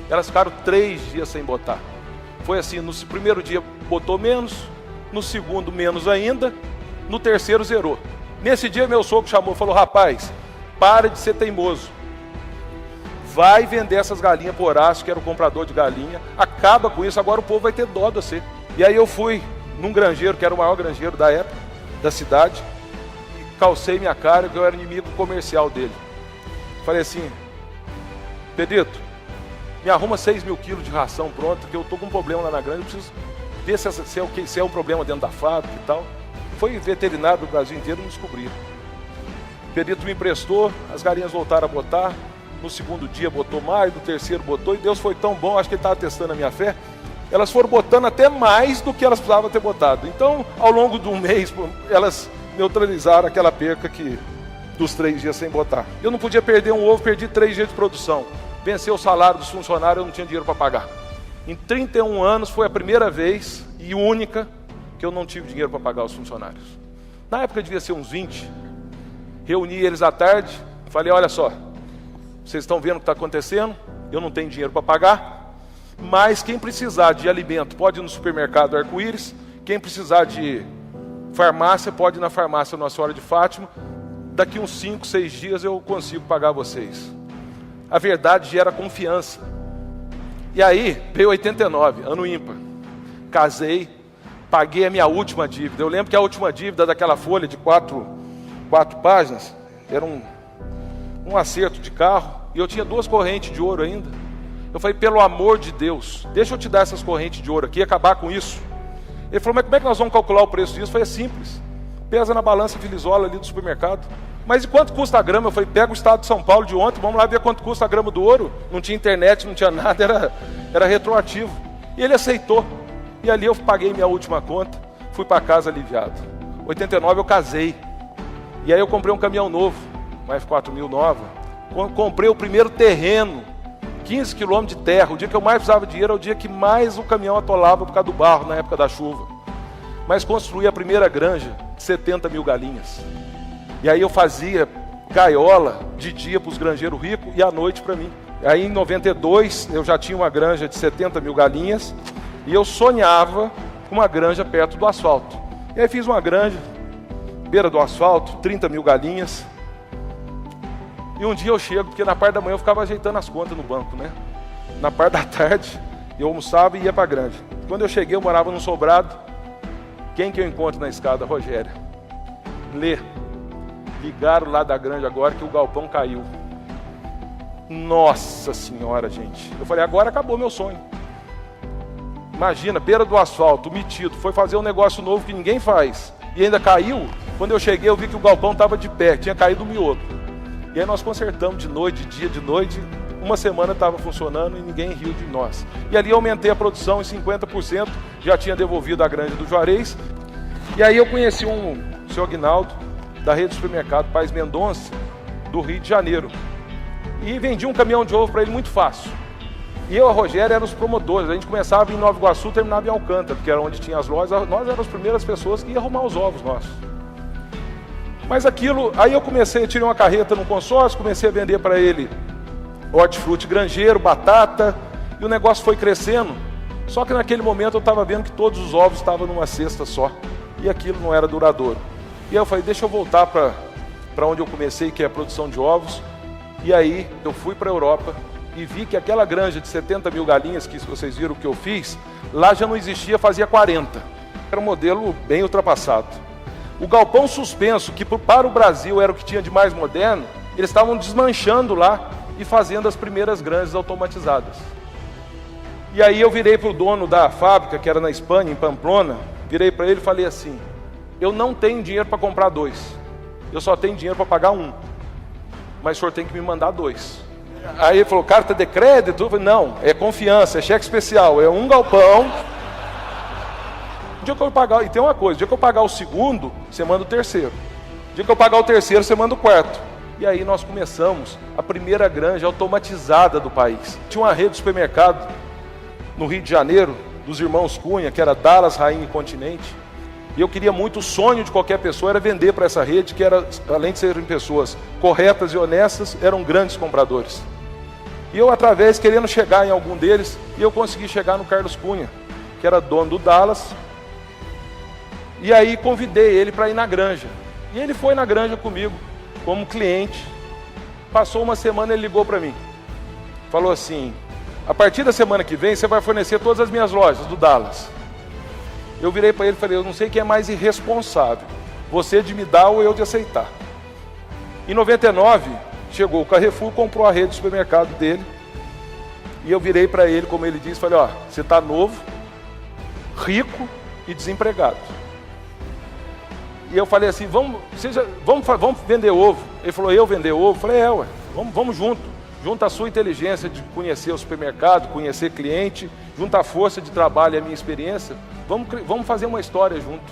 Elas ficaram 3 dias sem botar. Foi assim, no primeiro dia botou menos, no segundo menos ainda, no terceiro zerou. Nesse dia meu sogro chamou e falou: rapaz, para de ser teimoso. Vai vender essas galinhas por Horácio, que era o comprador de galinha, acaba com isso, agora o povo vai ter dó de você. E aí eu fui num granjeiro, que era o maior granjeiro da época, da cidade, e calcei minha cara, que eu era inimigo comercial dele. Falei assim: Pedrito, me arruma 6.000 quilos de ração pronta, que eu tô com um problema lá na granja, eu preciso ver se é um problema dentro da fábrica e tal. Foi veterinário do Brasil inteiro, não descobriram. Pedrito me emprestou, as galinhas voltaram a botar. No segundo dia botou mais, no terceiro botou, e Deus foi tão bom, acho que ele estava testando a minha fé. Elas foram botando até mais do que elas precisavam ter botado. Então, ao longo de um mês, elas neutralizaram aquela perca dos 3 dias sem botar. Eu não podia perder um ovo, perdi 3 dias de produção. Vencer o salário dos funcionários, eu não tinha dinheiro para pagar. Em 31 anos foi a primeira vez e única que eu não tive dinheiro para pagar os funcionários. Na época devia ser uns 20. Reuni eles à tarde, falei: olha só, vocês estão vendo o que está acontecendo? Eu não tenho dinheiro para pagar, mas quem precisar de alimento pode ir no supermercado Arco-Íris, quem precisar de farmácia pode ir na farmácia Nossa Senhora de Fátima, daqui uns 5, 6 dias eu consigo pagar vocês. A verdade gera confiança. E aí, veio 89, ano ímpar, casei, paguei a minha última dívida. Eu lembro que a última dívida daquela folha de 4 páginas, era um acerto de carro, e eu tinha 2 correntes de ouro ainda. Eu falei: pelo amor de Deus, deixa eu te dar essas correntes de ouro aqui e acabar com isso. Ele falou: mas como é que nós vamos calcular o preço disso? Eu falei: é simples, pesa na balança Filizola ali do supermercado. Mas e quanto custa a grama? Eu falei: pega o estado de São Paulo de ontem, vamos lá ver quanto custa a grama do ouro. Não tinha internet, não tinha nada, era retroativo. E ele aceitou, e ali eu paguei minha última conta, fui para casa aliviado. 89 eu casei, e aí eu comprei um caminhão novo, mais 4.000 nova. Comprei o primeiro terreno, 15 quilômetros de terra. O dia que eu mais precisava de dinheiro é o dia que mais o caminhão atolava por causa do barro, na época da chuva. Mas construí a primeira granja de 70.000 galinhas. E aí eu fazia gaiola de dia para os granjeiros ricos e à noite para mim. Aí em 92 eu já tinha uma granja de 70.000 galinhas e eu sonhava com uma granja perto do asfalto. E aí fiz uma granja, beira do asfalto, 30.000 galinhas. E um dia eu chego, porque na parte da manhã eu ficava ajeitando as contas no banco, né? Na parte da tarde eu almoçava e ia para a granja. Quando eu cheguei, eu morava num sobrado. Quem que eu encontro na escada? Rogéria. Ligaram lá da granja agora que o galpão caiu. Nossa senhora, gente. Eu falei: agora acabou meu sonho. Imagina, beira do asfalto, metido, foi fazer um negócio novo que ninguém faz. E ainda caiu. Quando eu cheguei, eu vi que o galpão estava de pé, tinha caído o miolo. E aí nós consertamos de noite, de dia, de noite. Uma semana estava funcionando e ninguém riu de nós. E ali eu aumentei a produção em 50%, já tinha devolvido a granja do Juarez. E aí eu conheci o senhor Aguinaldo, da rede de supermercado Paz Mendonça, do Rio de Janeiro. E vendi um caminhão de ovo para ele muito fácil. E eu e a Rogéria éramos os promotores. A gente começava em Nova Iguaçu e terminava em Alcântara, porque era onde tinha as lojas. Nós éramos as primeiras pessoas que iam arrumar os ovos nossos. Mas aquilo, aí eu tirei uma carreta no consórcio, comecei a vender para ele hortifruti granjeiro, batata, e o negócio foi crescendo. Só que naquele momento eu estava vendo que todos os ovos estavam numa cesta só, e aquilo não era duradouro. E aí eu falei: deixa eu voltar para onde eu comecei, que é a produção de ovos. E aí eu fui para a Europa e vi que aquela granja de 70.000 galinhas, que vocês viram que eu fiz, lá já não existia, fazia 40. Era um modelo bem ultrapassado. O galpão suspenso, que para o Brasil era o que tinha de mais moderno, eles estavam desmanchando lá e fazendo as primeiras granjas automatizadas. E aí eu virei para o dono da fábrica, que era na Espanha, em Pamplona, virei para ele e falei assim: eu não tenho dinheiro para comprar 2, eu só tenho dinheiro para pagar 1, mas o senhor tem que me mandar 2. Aí ele falou, carta de crédito? Eu falei, não, é confiança, é cheque especial, é um galpão. O dia que eu pagar, e tem uma coisa, o dia que eu pagar o segundo, você manda o terceiro. O dia que eu pagar o terceiro, você manda o quarto. E aí nós começamos a primeira granja automatizada do país. Tinha uma rede de supermercado no Rio de Janeiro, dos irmãos Cunha, que era Dallas, Rainha e Continente. E eu queria muito, o sonho de qualquer pessoa era vender para essa rede, que era, além de serem pessoas corretas e honestas, eram grandes compradores. E eu, através, querendo chegar em algum deles, e eu consegui chegar no Carlos Cunha, que era dono do Dallas. E aí convidei ele para ir na granja. E ele foi na granja comigo, como cliente. Passou uma semana, ele ligou para mim. Falou assim, a partir da semana que vem, você vai fornecer todas as minhas lojas do Dallas. Eu virei para ele e falei, eu não sei quem é mais irresponsável, você de me dar ou eu de aceitar. Em 99, chegou o Carrefour, comprou a rede de supermercado dele. E eu virei para ele, como ele disse, falei, ó, você está novo, rico e desempregado. E eu falei assim, vamos vender ovo. Ele falou, eu vender ovo? Eu falei, ué, vamos junto. Junta a sua inteligência de conhecer o supermercado, conhecer cliente, junta a força de trabalho e a minha experiência, vamos fazer uma história junto.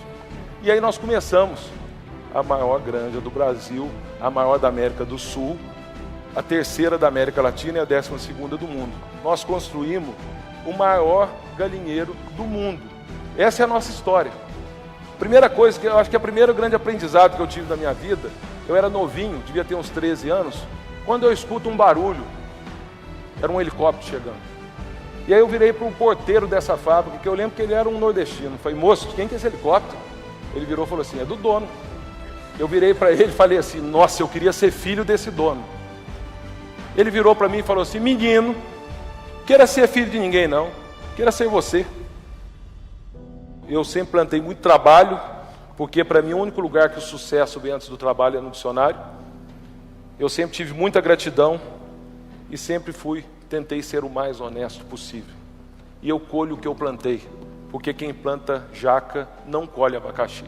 E aí nós começamos a maior granja do Brasil, a maior da América do Sul, a terceira da América Latina e a 12ª do mundo. Nós construímos o maior galinheiro do mundo. Essa é a nossa história. Primeira coisa, que eu acho que é o primeiro grande aprendizado que eu tive na minha vida, eu era novinho, devia ter uns 13 anos, quando eu escuto um barulho, era um helicóptero chegando. E aí eu virei para o porteiro dessa fábrica, que eu lembro que ele era um nordestino. Falei, moço, quem que é esse helicóptero? Ele virou e falou assim, é do dono. Eu virei para ele e falei assim, nossa, eu queria ser filho desse dono. Ele virou para mim e falou assim, menino, queira ser filho de ninguém não, queira ser você. Eu sempre plantei muito trabalho, porque para mim o único lugar que o sucesso vem antes do trabalho é no dicionário. Eu sempre tive muita gratidão e sempre tentei ser o mais honesto possível. E eu colho o que eu plantei, porque quem planta jaca não colhe abacaxi.